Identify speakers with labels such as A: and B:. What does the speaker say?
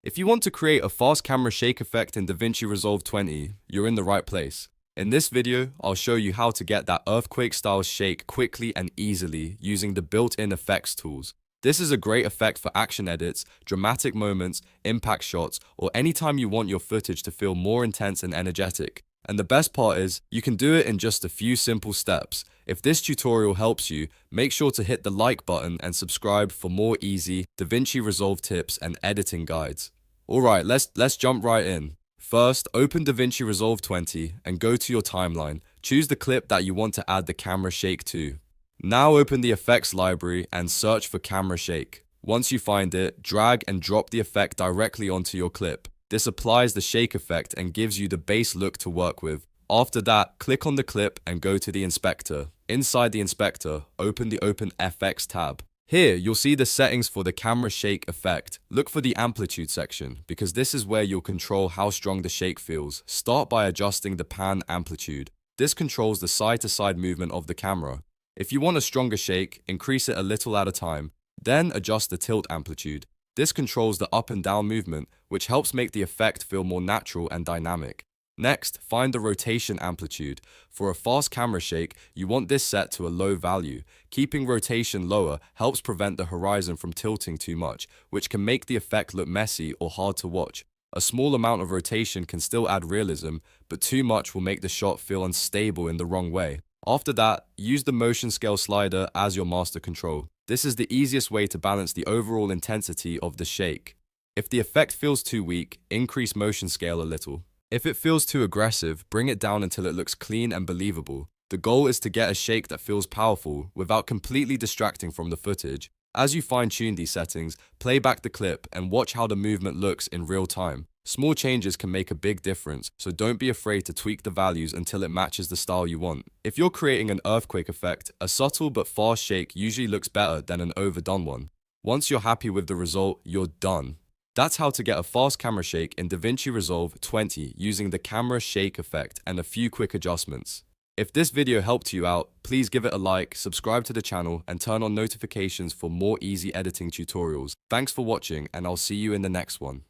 A: If you want to create a fast camera shake effect in DaVinci Resolve 20, you're in the right place. In this video, I'll show you how to get that earthquake-style shake quickly and easily using the built-in effects tools. This is a great effect for action edits, dramatic moments, impact shots, or anytime you want your footage to feel more intense and energetic. And the best part is, you can do it in just a few simple steps. If this tutorial helps you, make sure to hit the like button and subscribe for more easy DaVinci Resolve tips and editing guides. Alright, let's jump right in. First, open DaVinci Resolve 20 and go to your timeline. Choose the clip that you want to add the camera shake to. Now open the effects library and search for camera shake. Once you find it, drag and drop the effect directly onto your clip. This applies the shake effect and gives you the base look to work with. After that, click on the clip and go to the inspector. Inside the inspector, open the OpenFX tab. Here, you'll see the settings for the camera shake effect. Look for the amplitude section, because this is where you'll control how strong the shake feels. Start by adjusting the pan amplitude. This controls the side-to-side movement of the camera. If you want a stronger shake, increase it a little at a time. Then adjust the tilt amplitude. This controls the up and down movement, which helps make the effect feel more natural and dynamic. Next, find the rotation amplitude. For a fast camera shake, you want this set to a low value. Keeping rotation lower helps prevent the horizon from tilting too much, which can make the effect look messy or hard to watch. A small amount of rotation can still add realism, but too much will make the shot feel unstable in the wrong way. After that, use the motion scale slider as your master control. This is the easiest way to balance the overall intensity of the shake. If the effect feels too weak, increase motion scale a little. If it feels too aggressive, bring it down until it looks clean and believable. The goal is to get a shake that feels powerful without completely distracting from the footage. As you fine-tune these settings, play back the clip and watch how the movement looks in real time. Small changes can make a big difference, so don't be afraid to tweak the values until it matches the style you want. If you're creating an earthquake effect, a subtle but fast shake usually looks better than an overdone one. Once you're happy with the result, you're done. That's how to get a fast camera shake in DaVinci Resolve 20 using the camera shake effect and a few quick adjustments. If this video helped you out, please give it a like, subscribe to the channel, and turn on notifications for more easy editing tutorials. Thanks for watching, and I'll see you in the next one.